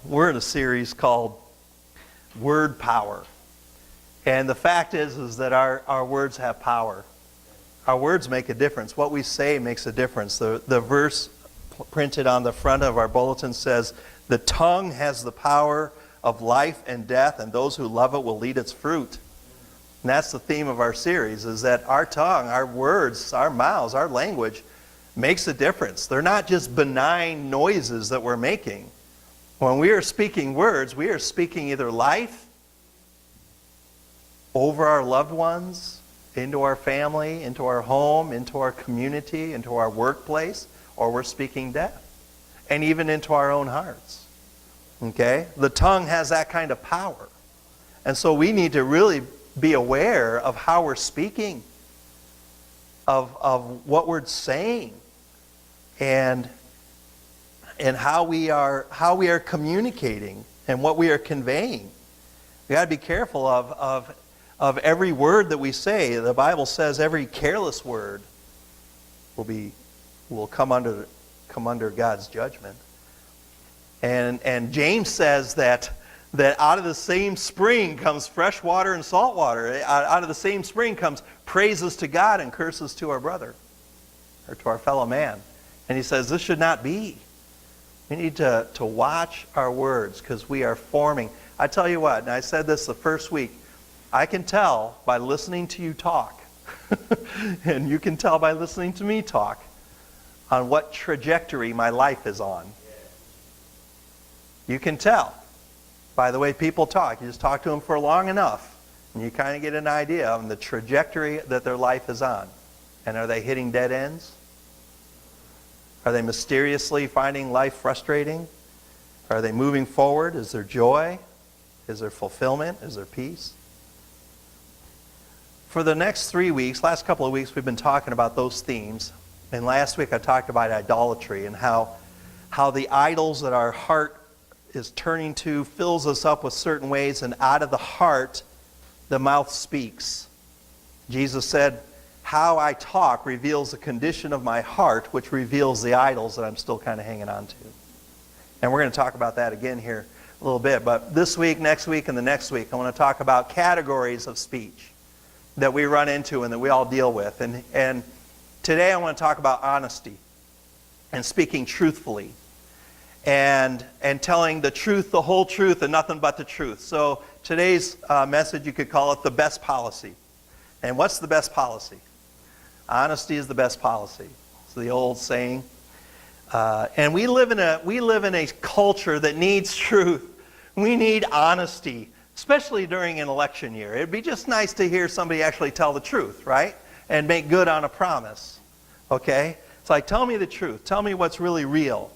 We're in a series called Word Power. And the fact is that our words have power. Our words make a difference. What we say makes a difference. The verse printed on the front of our bulletin says, "The tongue has the power of life and death, and those who love it will eat its fruit." And that's the theme of our series, is that our tongue, our words, our mouths, our language makes a difference. They're not just benign noises that we're making. When we are speaking words, we are speaking either life over our loved ones, into our family, into our home, into our community, into our workplace, or we're speaking death, and even into our own hearts. Okay? The tongue has that kind of power. And so we need to really be aware of how we're speaking, of what we're saying, and how we are communicating and what we are conveying. We got to be careful of every word that we say. The Bible says every careless word will come under God's judgment. And James says that out of the same spring comes fresh water and salt water. Out of the same spring comes praises to God and curses to our brother or to our fellow man. And he says this should not be. We need to watch our words because we are forming. I tell you what, and I said this the first week, I can tell by listening to you talk, and you can tell by listening to me talk, on what trajectory my life is on. You can tell by the way people talk. You just talk to them for long enough, and you kind of get an idea on the trajectory that their life is on. And are they hitting dead ends? Are they mysteriously finding life frustrating? Are they moving forward? Is there joy? Is there fulfillment? Is there peace? For the next 3 weeks, last couple of weeks, we've been talking about those themes. And last week I talked about idolatry and how the idols that our heart is turning to fills us up with certain ways, and out of the heart, the mouth speaks. Jesus said, "How I talk reveals the condition of my heart, which reveals the idols that I'm still kind of hanging on to." And we're going to talk about that again here a little bit. But this week, next week, and the next week, I want to talk about categories of speech that we run into and that we all deal with. And today I want to talk about honesty and speaking truthfully and telling the truth, the whole truth, and nothing but the truth. So today's message, you could call it the best policy. And what's the best policy? Honesty is the best policy. It's the old saying. And we live in a culture that needs truth. We need honesty, especially during an election year. It'd be just nice to hear somebody actually tell the truth, right? And make good on a promise. Okay? It's like, tell me the truth. Tell me what's really real.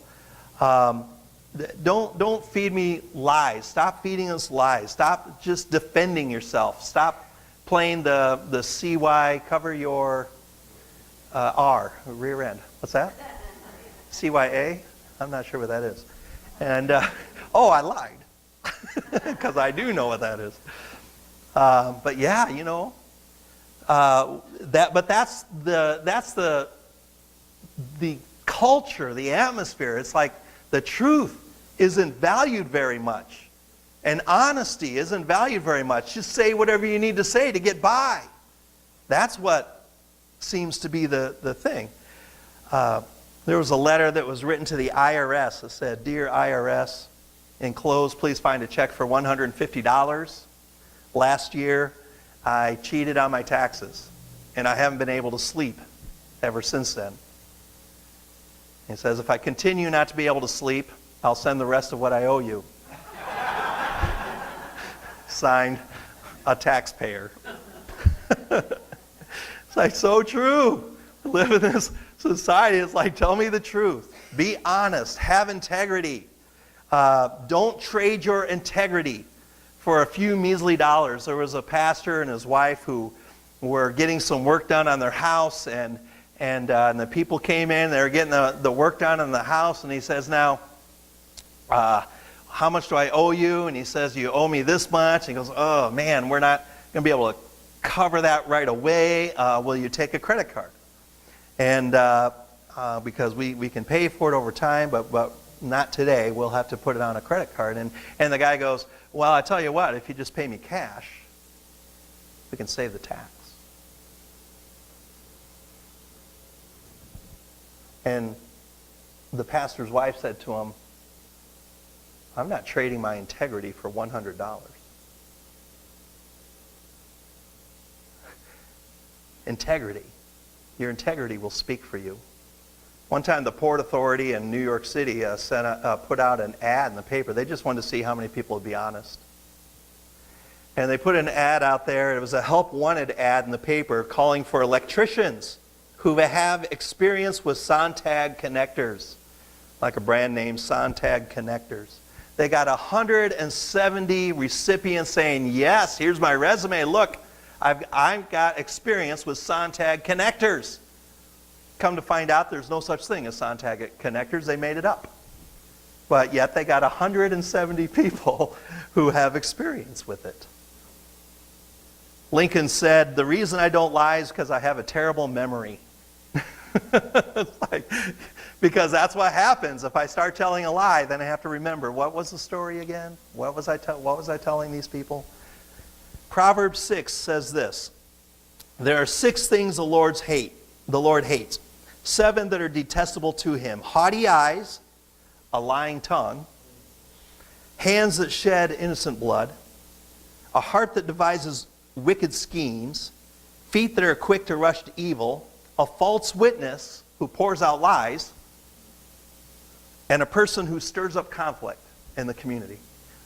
Don't feed me lies. Stop feeding us lies. Stop just defending yourself. Stop playing the CY, cover your R, rear end. What's that? CYA? I'm not sure what that is. And, I lied. Because I do know what that is. But yeah, you know, that's the culture, the atmosphere. It's like the truth isn't valued very much. And honesty isn't valued very much. Just say whatever you need to say to get by. That's what seems to be the thing. There was a letter that was written to the IRS that said, "Dear IRS, enclosed, please find a check for $150. Last year, I cheated on my taxes, and I haven't been able to sleep ever since then." He says, "If I continue not to be able to sleep, I'll send the rest of what I owe you." Signed, a taxpayer. It's like so true. Live in this society. It's like, tell me the truth. Be honest. Have integrity. Don't trade your integrity for a few measly dollars. There was a pastor and his wife who were getting some work done on their house, and the people came in. They were getting the work done on the house, and he says, "Now, how much do I owe you?" And he says, "You owe me this much." And he goes, "Oh man, we're not going to be able to cover that right away. Will you take a credit card?" And because we can pay for it over time, but not today. We'll have to put it on a credit card. And the guy goes, well, I tell you what, if you just pay me cash, we can save the tax. And the pastor's wife said to him, I'm not trading my integrity for $100. Integrity. Your integrity will speak for you. One time the Port Authority in New York City put out an ad in the paper. They just wanted to see how many people would be honest. And they put an ad out there. It was a help wanted ad in the paper calling for electricians who have experience with Sontag connectors, like a brand name, Sontag connectors. They got 170 recipients saying, yes, here's my resume. Look, I've got experience with Sontag connectors. Come to find out there's no such thing as Sontag connectors. They made it up. But yet they got 170 people who have experience with it. Lincoln said, the reason I don't lie is because I have a terrible memory. Because that's what happens. If I start telling a lie, then I have to remember, what was the story again? What was I telling these people? Proverbs 6 says this, there are 6 things the Lord hates, 7 that are detestable to him: haughty eyes, a lying tongue, hands that shed innocent blood, a heart that devises wicked schemes, feet that are quick to rush to evil, a false witness who pours out lies, and a person who stirs up conflict in the community.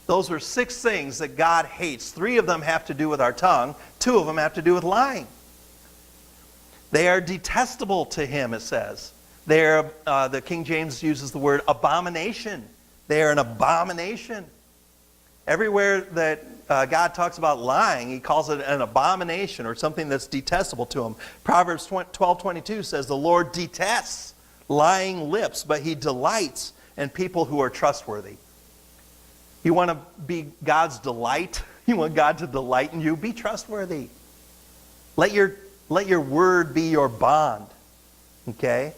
Those are 6 things that God hates. 3 of them have to do with our tongue. 2 of them have to do with lying. They are detestable to him, it says. The King James uses the word abomination. They are an abomination. Everywhere that God talks about lying, he calls it an abomination or something that's detestable to him. Proverbs 12:22 says, the Lord detests lying lips, but he delights in people who are trustworthy. You want to be God's delight? You want God to delight in you? Be trustworthy. Let your word be your bond. Okay?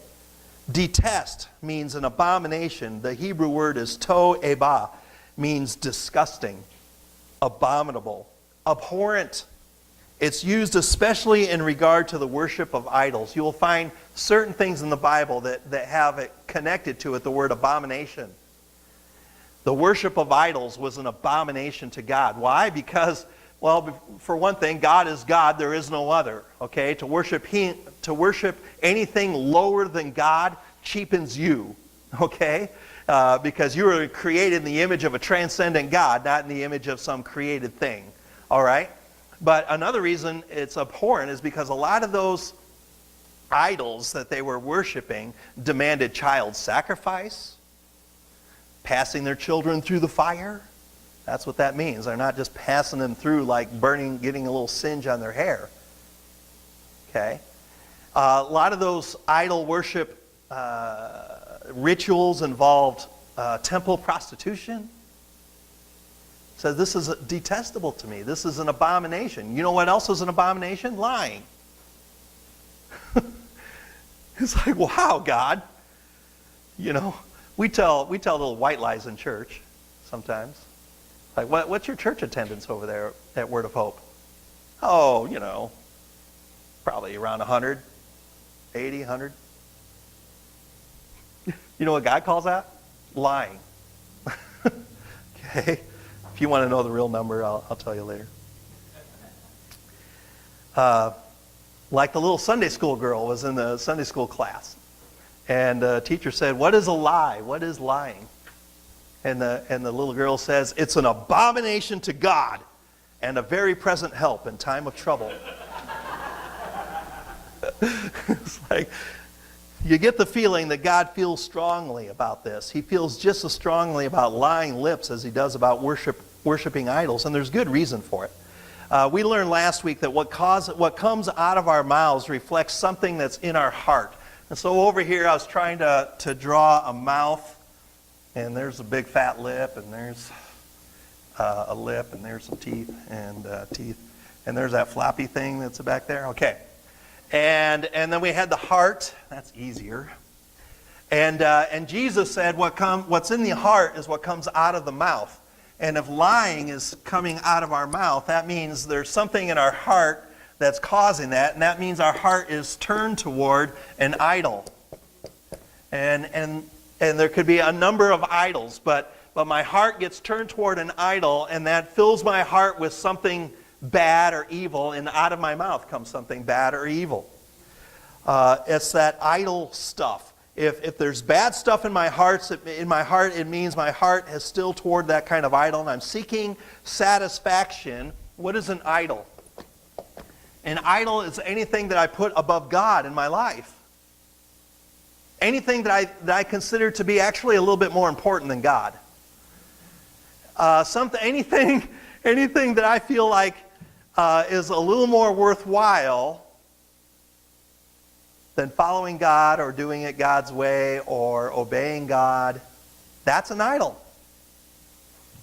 Detest means an abomination. The Hebrew word is to'eba, means disgusting, abominable, abhorrent. It's used especially in regard to the worship of idols. You will find certain things in the Bible that have it connected to it, the word abomination. The worship of idols was an abomination to God. Why? Because, well, for one thing, God is God, there is no other. Okay? To worship anything lower than God cheapens you. Okay? Because you were created in the image of a transcendent God, not in the image of some created thing. All right? But another reason it's abhorrent is because a lot of those idols that they were worshiping demanded child sacrifice, passing their children through the fire. That's what that means. They're not just passing them through like burning, getting a little singe on their hair. Okay? A lot of those idol worship rituals involved temple prostitution. It says this is detestable to me. This is an abomination. You know what else is an abomination? Lying. It's like, wow, God. You know, we tell little white lies in church sometimes. Like, what's your church attendance over there at Word of Hope? Oh, you know, probably around 100, 80, 100. You know what God calls that? Lying. Okay? If you want to know the real number, I'll tell you later. Like the little Sunday school girl was in the Sunday school class. And the teacher said, what is a lie? What is lying? And the little girl says, it's an abomination to God and a very present help in time of trouble. It's like, you get the feeling that God feels strongly about this. He feels just as strongly about lying lips as he does about worshiping idols, and there's good reason for it. We learned last week that what comes out of our mouths reflects something that's in our heart. And so over here I was trying to draw a mouth, and there's a big fat lip, and there's a lip, and there's some teeth, and there's that floppy thing that's back there. Okay. And then we had the heart. That's easier. And Jesus said, what's in the heart is what comes out of the mouth. And if lying is coming out of our mouth, that means there's something in our heart that's causing that, and that means our heart is turned toward an idol. And there could be a number of idols, but my heart gets turned toward an idol, and that fills my heart with something bad or evil, and out of my mouth comes something bad or evil. It's that idol stuff. If there's bad stuff in my heart, it means my heart is still toward that kind of idol, and I'm seeking satisfaction. What is an idol? An idol is anything that I put above God in my life. Anything that I consider to be actually a little bit more important than God. Anything that I feel like is a little more worthwhile than following God or doing it God's way or obeying God, that's an idol.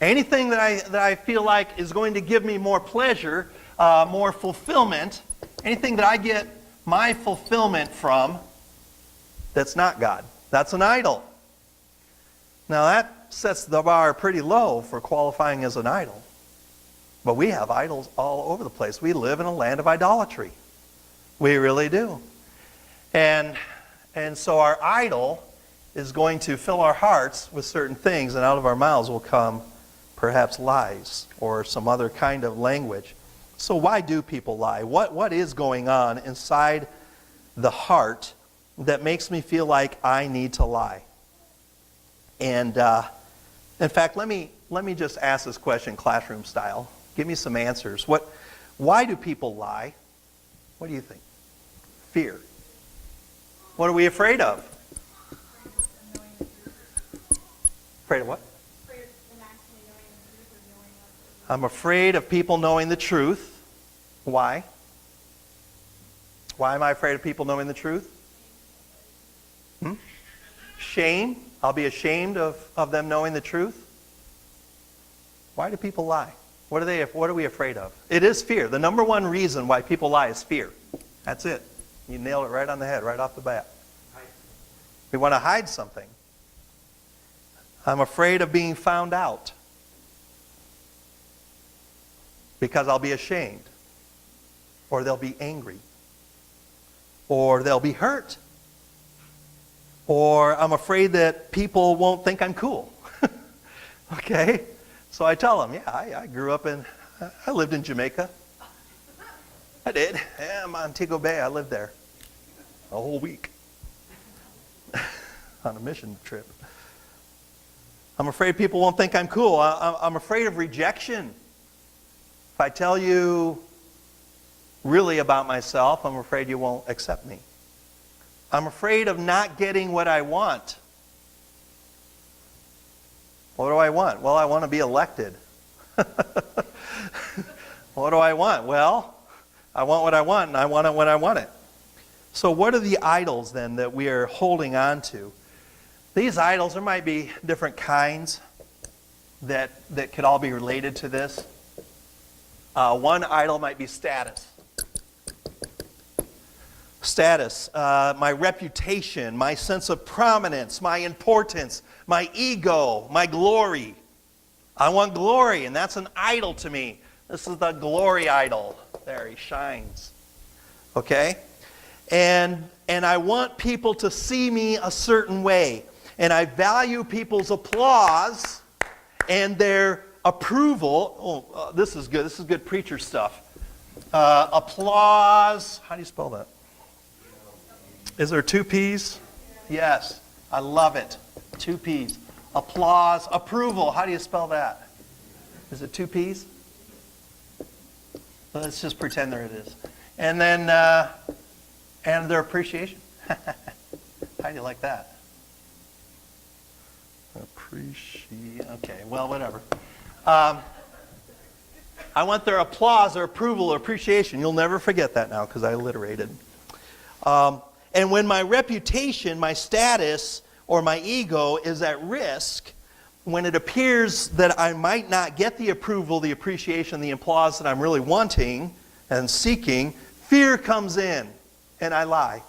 Anything that I feel like is going to give me more pleasure, more fulfillment, anything that I get my fulfillment from, that's not God. That's an idol. Now that sets the bar pretty low for qualifying as an idol. But we have idols all over the place. We live in a land of idolatry. We really do. And so our idol is going to fill our hearts with certain things, and out of our mouths will come perhaps lies or some other kind of language. So why do people lie? What is going on inside the heart that makes me feel like I need to lie? And in fact, let me just ask this question classroom style. Give me some answers. Why do people lie? What do you think? Fear. What are we afraid of? Afraid of what? I'm afraid of people knowing the truth. Why? Why am I afraid of people knowing the truth? Shame. I'll be ashamed of them knowing the truth. Why do people lie? What are we afraid of? It is fear. The number one reason why people lie is fear. That's it. You nailed it right on the head, right off the bat. We want to hide something. I'm afraid of being found out because I'll be ashamed, or they'll be angry, or they'll be hurt, or I'm afraid that people won't think I'm cool. Okay? So I tell them, yeah, I grew up I lived in Jamaica. I did. Yeah, Montego Bay, I lived there a whole week on a mission trip. I'm afraid people won't think I'm cool. I'm afraid of rejection. If I tell you really about myself, I'm afraid you won't accept me. I'm afraid of not getting what I want. What do I want? Well, I want to be elected. What do I want? Well, I want what I want, and I want it when I want it. So what are the idols then that we are holding on to? These idols, there might be different kinds that could all be related to this. One idol might be status. Status, my reputation, my sense of prominence, my importance, my ego, my glory. I want glory, and that's an idol to me. This is the glory idol. There, he shines. Okay? And I want people to see me a certain way. And I value people's applause and their approval. Oh, this is good. This is good preacher stuff. Applause. How do you spell that? Is there 2 P's? Yes. I love it. 2 P's. Applause. Approval. How do you spell that? Is it 2 P's? Let's just pretend there it is. And then, and their appreciation. How do you like that? Okay, well, whatever. I want their applause, their approval, or appreciation. You'll never forget that now because I alliterated. And when my reputation, my status, or my ego is at risk, when it appears that I might not get the approval, the appreciation, the applause that I'm really wanting and seeking, fear comes in, and I lie.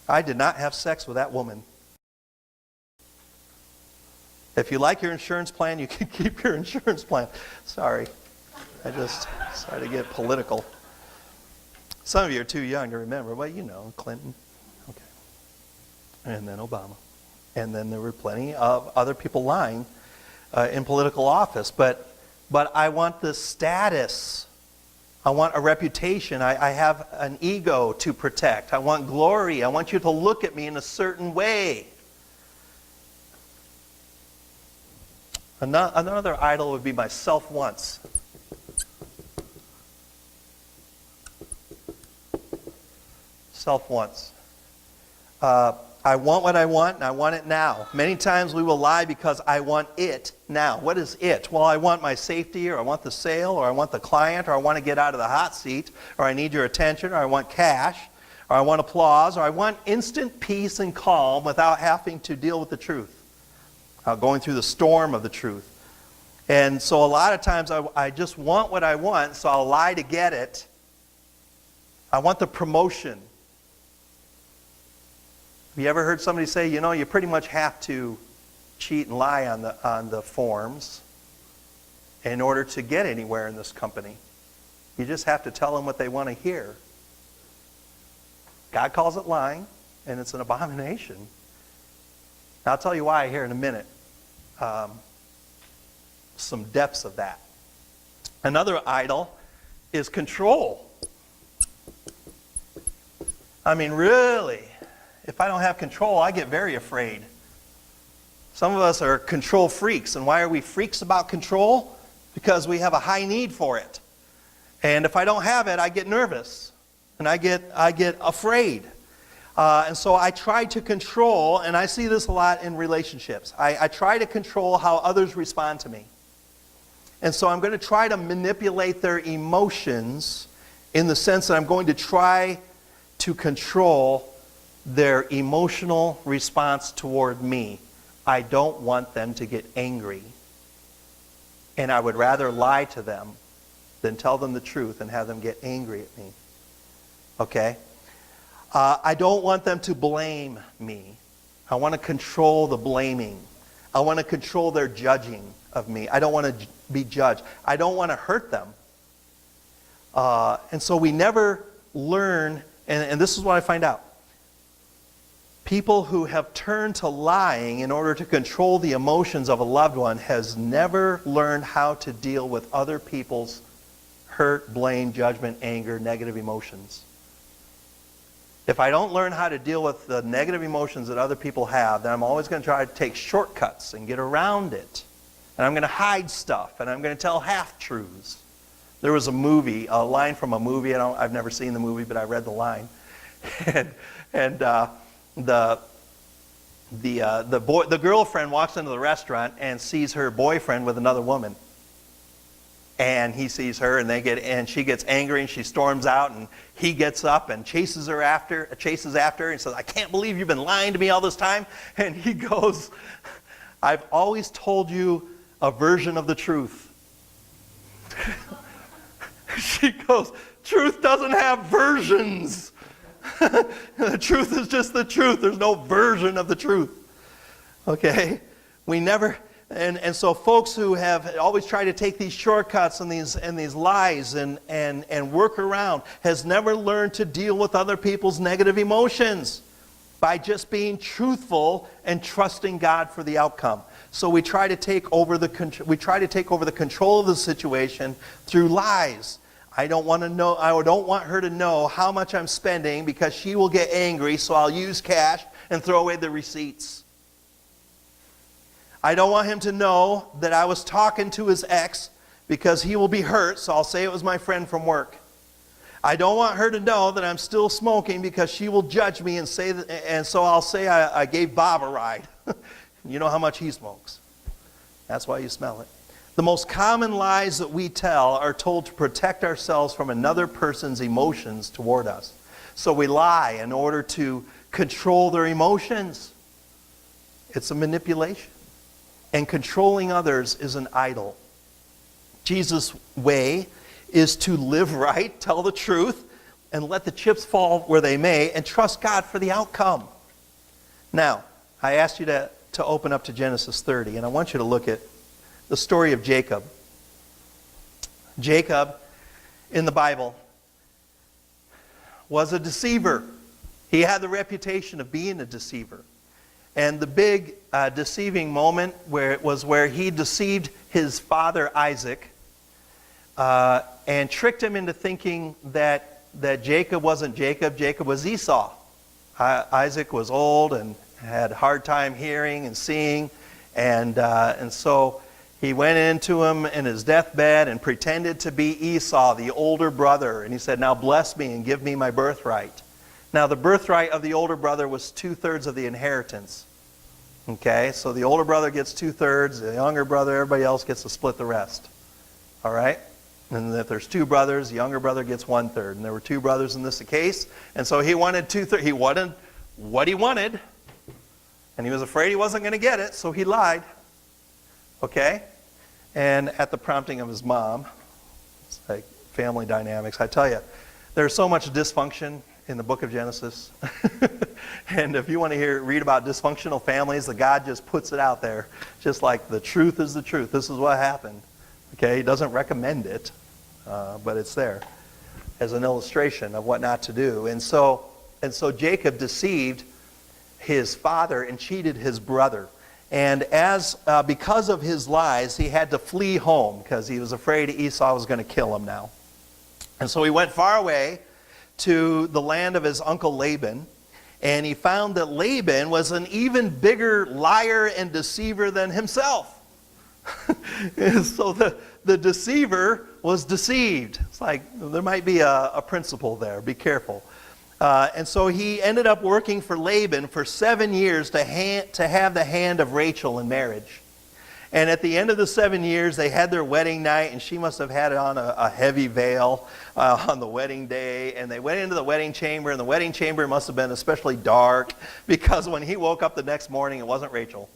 I did not have sex with that woman. If you like your insurance plan, you can keep your insurance plan. Sorry. I just started to get political. Some of you are too young to remember. Well, you know, Clinton. Okay. And then Obama. And then there were plenty of other people lying in political office. But I want the status. I want a reputation. I have an ego to protect. I want glory. I want you to look at me in a certain way. Another idol would be my self-wants. Self-wants. I want what I want, and I want it now. Many times we will lie because I want it now. What is it? Well, I want my safety, or I want the sale, or I want the client, or I want to get out of the hot seat, or I need your attention, or I want cash, or I want applause, or I want instant peace and calm without having to deal with the truth, going through the storm of the truth. And so a lot of times I just want what I want, so I'll lie to get it. I want the promotion. Have you ever heard somebody say, you know, you pretty much have to cheat and lie on the forms in order to get anywhere in this company? You just have to tell them what they want to hear. God calls it lying, and it's an abomination. I'll tell you why here in a minute. Some depths of that. Another idol is control. I mean, really, if I don't have control, I get very afraid. Some of us are control freaks. And why are we freaks about control? Because we have a high need for it. And if I don't have it, I get nervous. And I get afraid. And so I try to control, and I see this a lot in relationships. I try to control how others respond to me. And so I'm going to try to manipulate their emotions in the sense that I'm going to try to control their emotional response toward me. I don't want them to get angry. And I would rather lie to them than tell them the truth and have them get angry at me. Okay? I don't want them to blame me. I want to control the blaming. I want to control their judging of me. I don't want to be judged. I don't want to hurt them. And so we never learn, and this is what I find out. People who have turned to lying in order to control the emotions of a loved one has never learned how to deal with other people's hurt, blame, judgment, anger, negative emotions. If I don't learn how to deal with the negative emotions that other people have, then I'm always going to try to take shortcuts and get around it. And I'm going to hide stuff, and I'm going to tell half-truths. There was a movie, a line from a movie. I've never seen the movie, but I read the line. The girlfriend walks into the restaurant and sees her boyfriend with another woman. And he sees her, and she gets angry, and she storms out, and he gets up and chases after her, and says, "I can't believe you've been lying to me all this time." And he goes, "I've always told you a version of the truth." She goes, "Truth doesn't have versions." The truth is just the truth. There's no version of the truth. Okay? We never... And so folks who have always tried to take these shortcuts and these lies and work around has never learned to deal with other people's negative emotions by just being truthful and trusting God for the outcome. So we try to take over the control of the situation through lies. I don't want her to know how much I'm spending because she will get angry, so I'll use cash and throw away the receipts. I don't want him to know that I was talking to his ex because he will be hurt, so I'll say it was my friend from work. I don't want her to know that I'm still smoking because she will judge me and so I'll say I gave Bob a ride. You know how much he smokes. That's why you smell it. The most common lies that we tell are told to protect ourselves from another person's emotions toward us. So we lie in order to control their emotions. It's a manipulation. And controlling others is an idol. Jesus' way is to live right, tell the truth, and let the chips fall where they may, and trust God for the outcome. Now, I asked you to to open up to Genesis 30, and I want you to look at the story of Jacob. Jacob, in the Bible, was a deceiver. He had the reputation of being a deceiver. And the big deceiving moment where he deceived his father Isaac and tricked him into thinking that Jacob wasn't Jacob, Jacob was Esau. Isaac was old and had a hard time hearing and seeing, and so he went into him in his deathbed and pretended to be Esau, the older brother, and he said, "Now bless me and give me my birthright." Now the birthright of the older brother was 2/3 of the inheritance. Okay, so the older brother gets 2/3, the younger brother, everybody else gets to split the rest. All right? And if there's 2 brothers, the younger brother gets 1/3. And there were 2 brothers in this case, and so he wanted 2/3. He wanted what he wanted, and he was afraid he wasn't going to get it, so he lied. Okay? And at the prompting of his mom, it's like family dynamics. I tell you, there's so much dysfunction in the book of Genesis. And if you want to read about dysfunctional families, the God just puts it out there. Just like the truth is the truth. This is what happened. Okay, he doesn't recommend it, but it's there as an illustration of what not to do. And so Jacob deceived his father and cheated his brother. And because of his lies, he had to flee home because he was afraid Esau was going to kill him now. And so he went far away to the land of his uncle Laban, and he found that Laban was an even bigger liar and deceiver than himself. And so the deceiver was deceived. It's like there might be a principle there. Be careful. And so he ended up working for Laban for 7 years to have the hand of Rachel in marriage. And at the end of the 7 years, they had their wedding night, and she must have had on a heavy veil on the wedding day. And they went into the wedding chamber, and the wedding chamber must have been especially dark because when he woke up the next morning, it wasn't Rachel.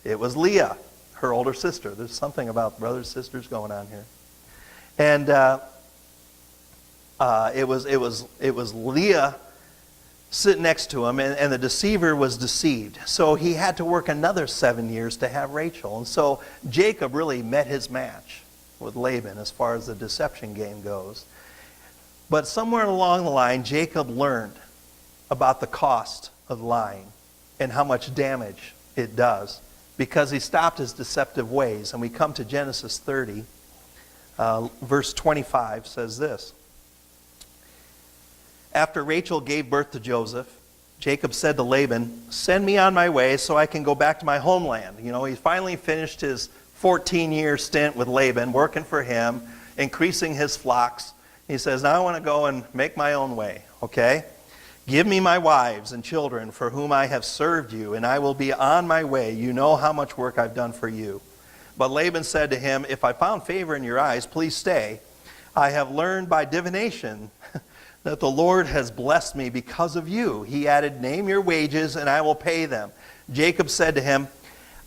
It was Leah, her older sister. There's something about brothers and sisters going on here. And it was Leah sitting next to him, and the deceiver was deceived. So he had to work another 7 years to have Rachel. And so Jacob really met his match with Laban as far as the deception game goes. But somewhere along the line, Jacob learned about the cost of lying and how much damage it does because he stopped his deceptive ways. And we come to Genesis 30, verse 25 says this. After Rachel gave birth to Joseph, Jacob said to Laban, "Send me on my way so I can go back to my homeland." You know, he finally finished his 14-year stint with Laban, working for him, increasing his flocks. He says, "Now I want to go and make my own way, okay? Give me my wives and children for whom I have served you, and I will be on my way. You know how much work I've done for you." But Laban said to him, "If I found favor in your eyes, please stay. I have learned by divination that the Lord has blessed me because of you." He added, "Name your wages and I will pay them." Jacob said to him,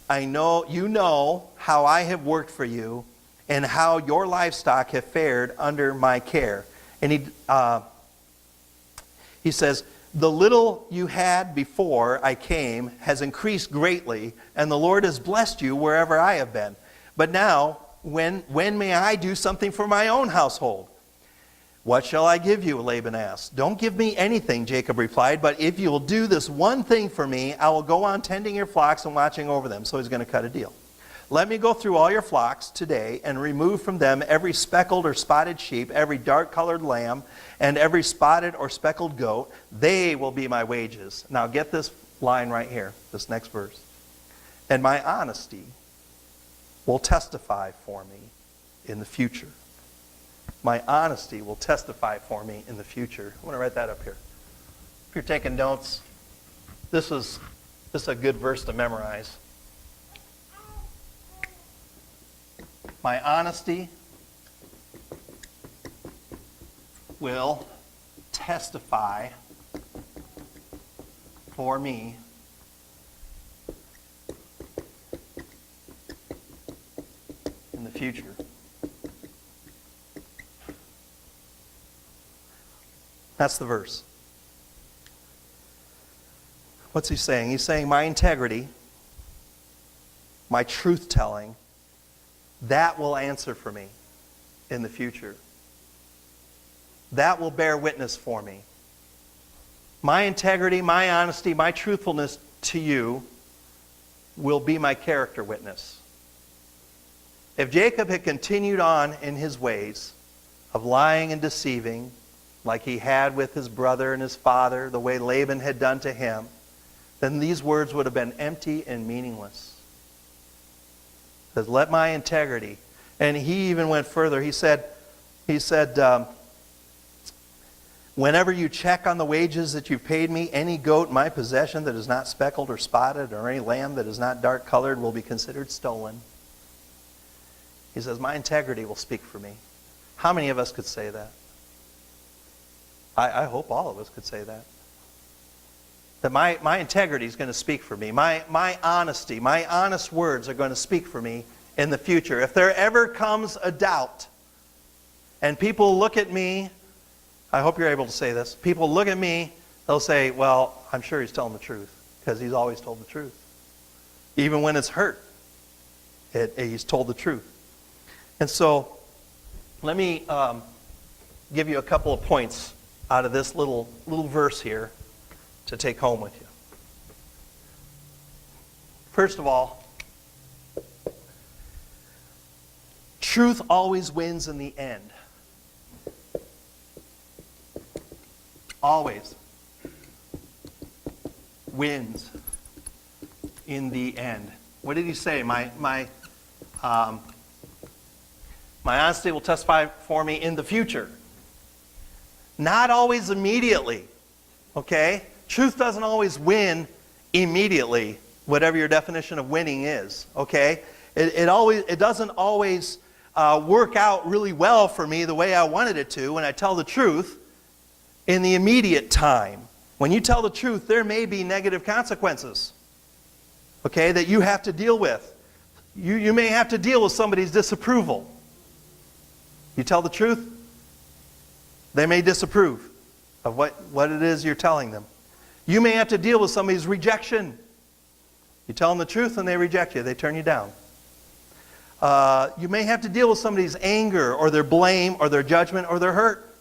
"I know you know how I have worked for you and how your livestock have fared under my care." And he says, "The little you had before I came has increased greatly, and the Lord has blessed you wherever I have been. But now, when may I do something for my own household?" "What shall I give you?" Laban asked. "Don't give me anything," Jacob replied, "but if you will do this one thing for me, I will go on tending your flocks and watching over them." So he's going to cut a deal. "Let me go through all your flocks today and remove from them every speckled or spotted sheep, every dark-colored lamb, and every spotted or speckled goat. They will be my wages." Now get this line right here, this next verse. "And my honesty will testify for me in the future." My honesty will testify for me in the future. I want to write that up here. If you're taking notes, this is a good verse to memorize. My honesty will testify for me in the future. That's the verse. What's he saying? He's saying my integrity, my truth-telling, that will answer for me in the future. That will bear witness for me. My integrity, my honesty, my truthfulness to you will be my character witness. If Jacob had continued on in his ways of lying and deceiving, like he had with his brother and his father, the way Laban had done to him, then these words would have been empty and meaningless. He says, let my integrity. And he even went further. He said, whenever you check on the wages that you've paid me, any goat in my possession that is not speckled or spotted, or any lamb that is not dark colored will be considered stolen. He says, my integrity will speak for me. How many of us could say that? I hope all of us could say that. That my integrity is going to speak for me. My honesty, my honest words are going to speak for me in the future. If there ever comes a doubt, and people look at me, I hope you're able to say this, people look at me, they'll say, well, I'm sure he's telling the truth, because he's always told the truth. Even when it's hurt, he's told the truth. And so, let me give you a couple of points out of this little verse here to take home with you. First of all, truth always wins in the end. Always wins in the end. What did he say? My honesty will testify for me in the future. Not always immediately. Okay? Truth doesn't always win immediately, whatever your definition of winning is. Okay? It doesn't always work out really well for me the way I wanted it to when I tell the truth in the immediate time. When you tell the truth, there may be negative consequences. Okay? That you have to deal with. You may have to deal with somebody's disapproval. You tell the truth, they may disapprove of what it is you're telling them. You may have to deal with somebody's rejection. You tell them the truth and they reject you. They turn you down. You may have to deal with somebody's anger or their blame or their judgment or their hurt.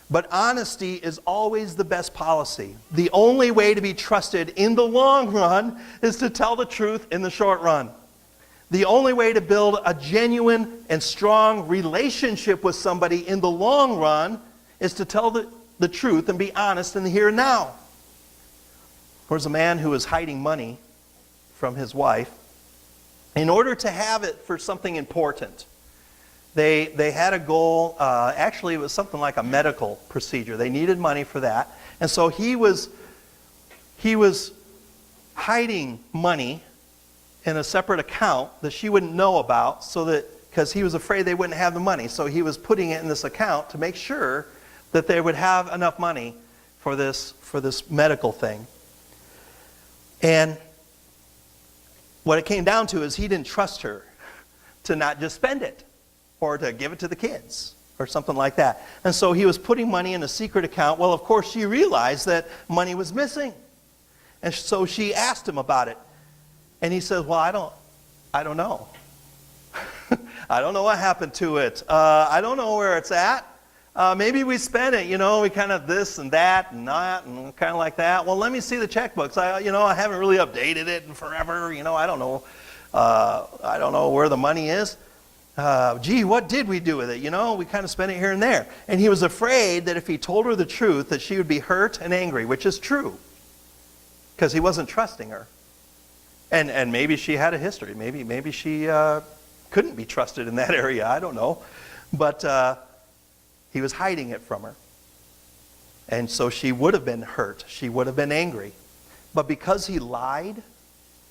But honesty is always the best policy. The only way to be trusted in the long run is to tell the truth in the short run. The only way to build a genuine and strong relationship with somebody in the long run is to tell the truth and be honest in the here and now. There was a man who was hiding money from his wife in order to have it for something important. They had a goal, actually it was something like a medical procedure. They needed money for that. And so he was hiding money in a separate account that she wouldn't know about, so that because he was afraid they wouldn't have the money. So he was putting it in this account to make sure that they would have enough money for this medical thing. And what it came down to is he didn't trust her to not just spend it or to give it to the kids or something like that. And so he was putting money in a secret account. Well, of course, she realized that money was missing. And so she asked him about it. And he says, well, I don't know. I don't know what happened to it. I don't know where it's at. Maybe we spent it, we kind of this and that and kind of like that. Well, let me see the checkbooks. I haven't really updated it in forever. I don't know. I don't know where the money is. What did we do with it? We kind of spent it here and there. And he was afraid that if he told her the truth, that she would be hurt and angry, which is true, because he wasn't trusting her. And maybe she had a history. Maybe she couldn't be trusted in that area. I don't know. But he was hiding it from her. And so she would have been hurt. She would have been angry. But because he lied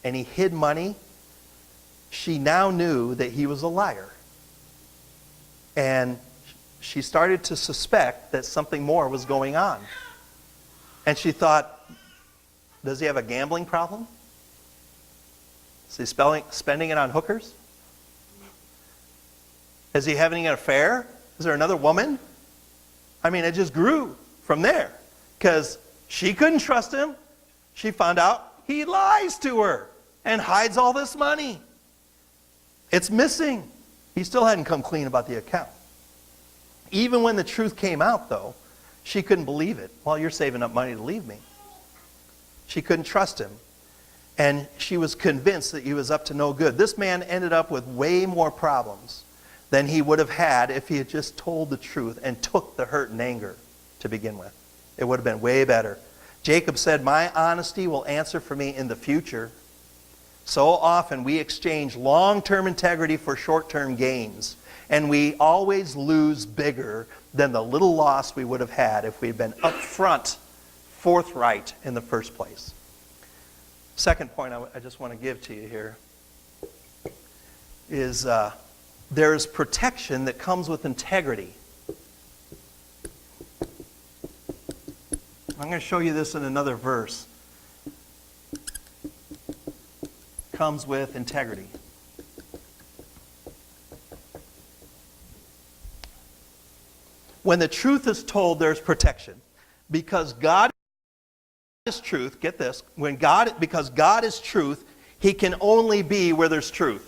and he hid money, she now knew that he was a liar. And she started to suspect that something more was going on. And she thought, does he have a gambling problem? Is he spending it on hookers? Is he having an affair? Is there another woman? It just grew from there. Because she couldn't trust him. she found out he lies to her and hides all this money. It's missing. He still hadn't come clean about the account. Even when the truth came out, though, she couldn't believe it. Well, you're saving up money to leave me. She couldn't trust him. And she was convinced that he was up to no good. This man ended up with way more problems than he would have had if he had just told the truth and took the hurt and anger to begin with. It would have been way better. Jacob said, my honesty will answer for me in the future. So often we exchange long-term integrity for short-term gains. And we always lose bigger than the little loss we would have had if we'd been upfront, forthright in the first place. Second point I just want to give to you here is there's protection that comes with integrity. I'm going to show you this in another verse. Comes with integrity. When the truth is told, there's protection. Because God is truth, get this, because God is truth, He can only be where there's truth.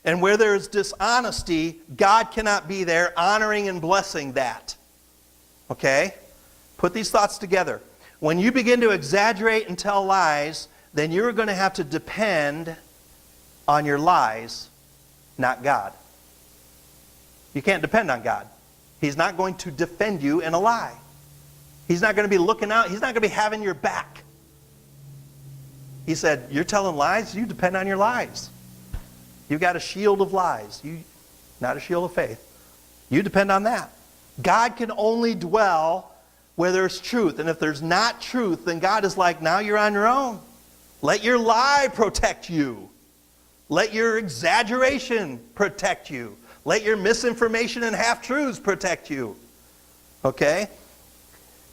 And where there's dishonesty, God cannot be there honoring and blessing that. Okay? Put these thoughts together. When you begin to exaggerate and tell lies, then you're going to have to depend on your lies, not God. You can't depend on God. He's not going to defend you in a lie. He's not going to be looking out. He's not going to be having your back. He said, you're telling lies? You depend on your lies. You've got a shield of lies. Not a shield of faith. You depend on that. God can only dwell where there's truth. And if there's not truth, then God is like, now you're on your own. Let your lie protect you. Let your exaggeration protect you. Let your misinformation and half-truths protect you. Okay?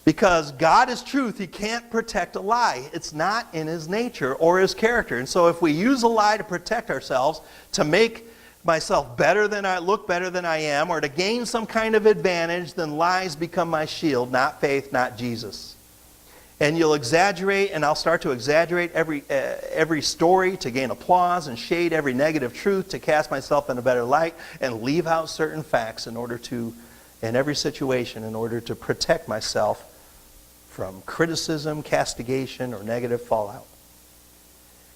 Because God is truth, He can't protect a lie. It's not in His nature or His character. And so if we use a lie to protect ourselves, to make myself better than I look better than I am, or to gain some kind of advantage, then lies become my shield, not faith, not Jesus. And you'll exaggerate, and I'll start to exaggerate every story to gain applause and shade every negative truth to cast myself in a better light and leave out certain facts in every situation in order to protect myself from criticism, castigation, or negative fallout.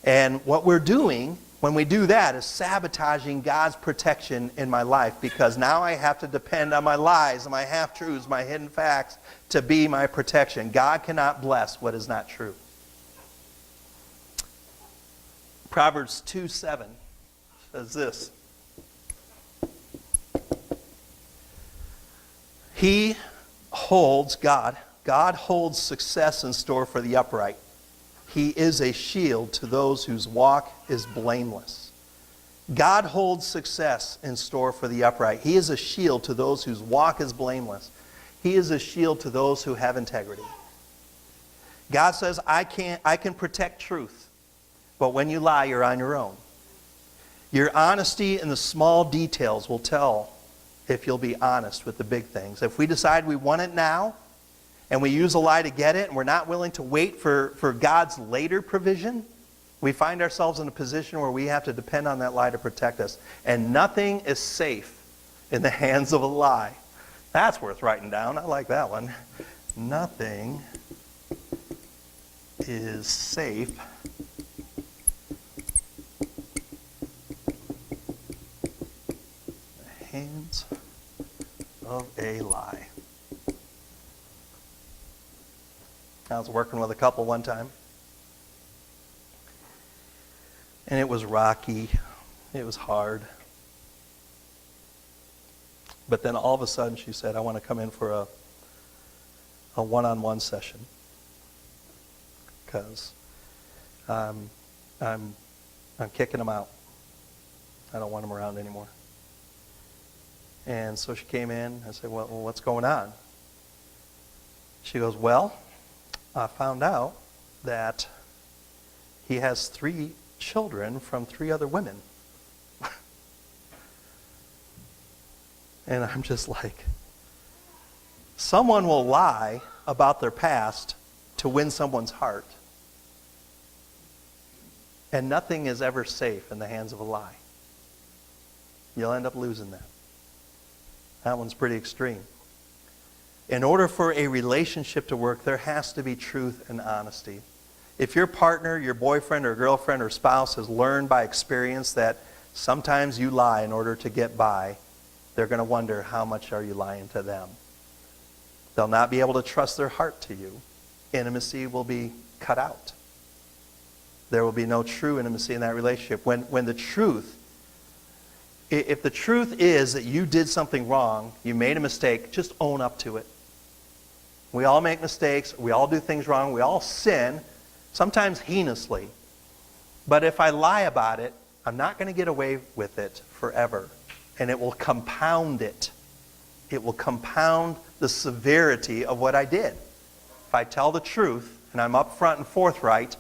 And what we're doing when we do that is sabotaging God's protection in my life, because now I have to depend on my lies, my half-truths, my hidden facts to be my protection. God cannot bless what is not true. Proverbs 2:7 says this. God holds success in store for the upright. He is a shield to those whose walk is blameless. God holds success in store for the upright. He is a shield to those whose walk is blameless. He is a shield to those who have integrity. God says, I can protect truth, but when you lie, you're on your own. Your honesty in the small details will tell if you'll be honest with the big things. If we decide we want it now, and we use a lie to get it, and we're not willing to wait for God's later provision, we find ourselves in a position where we have to depend on that lie to protect us. And nothing is safe in the hands of a lie. That's worth writing down. I like that one. Nothing is safe in the hands of a lie. I was working with a couple one time, and it was rocky. It was hard. But then all of a sudden she said, I want to come in for a one-on-one session because I'm kicking them out. I don't want them around anymore. And so she came in. I said, well, what's going on? She goes, well, I found out that he has 3 children from 3 other women. And I'm just like, someone will lie about their past to win someone's heart. And nothing is ever safe in the hands of a lie. You'll end up losing that. That one's pretty extreme. In order for a relationship to work, there has to be truth and honesty. If your partner, your boyfriend or girlfriend or spouse has learned by experience that sometimes you lie in order to get by, they're going to wonder, how much are you lying to them? They'll not be able to trust their heart to you. Intimacy will be cut out. There will be no true intimacy in that relationship. When the truth, if the truth is that you did something wrong, you made a mistake, just own up to it. We all make mistakes. We all do things wrong. We all sin, sometimes heinously. But if I lie about it, I'm not going to get away with it forever. And it will compound it. It will compound the severity of what I did. If I tell the truth and I'm upfront and forthright,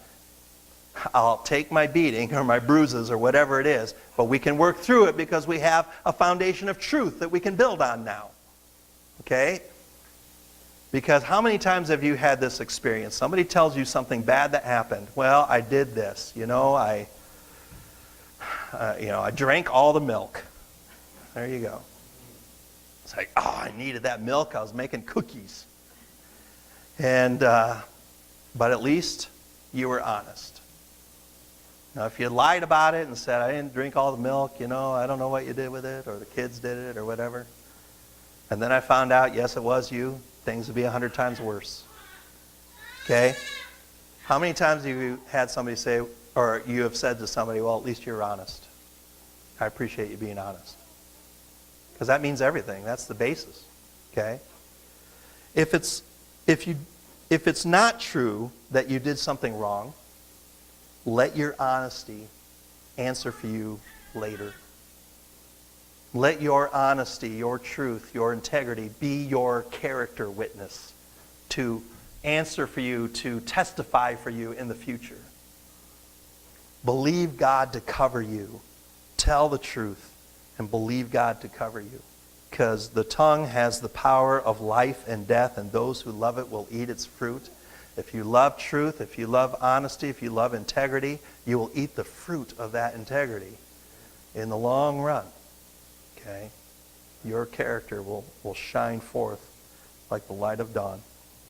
I'll take my beating or my bruises or whatever it is, but we can work through it because we have a foundation of truth that we can build on now. Okay? Because how many times have you had this experience? Somebody tells you something bad that happened. Well, I did this. I drank all the milk. There you go. It's like, oh, I needed that milk. I was making cookies. And but at least you were honest. Now, if you lied about it and said, I didn't drink all the milk, I don't know what you did with it, or the kids did it, or whatever, and then I found out, yes, it was you, things would be 100 times worse. Okay? How many times have you had somebody say, or you have said to somebody, well, at least you're honest. I appreciate you being honest. Because that means everything. That's the basis. Okay? If it's not true that you did something wrong, let your honesty answer for you later. Let your honesty, your truth, your integrity be your character witness to answer for you, to testify for you in the future. Believe God to cover you. Tell the truth and believe God to cover you. Because the tongue has the power of life and death, and those who love it will eat its fruit. If you love truth, if you love honesty, if you love integrity, you will eat the fruit of that integrity in the long run. Okay? Your character will shine forth like the light of dawn.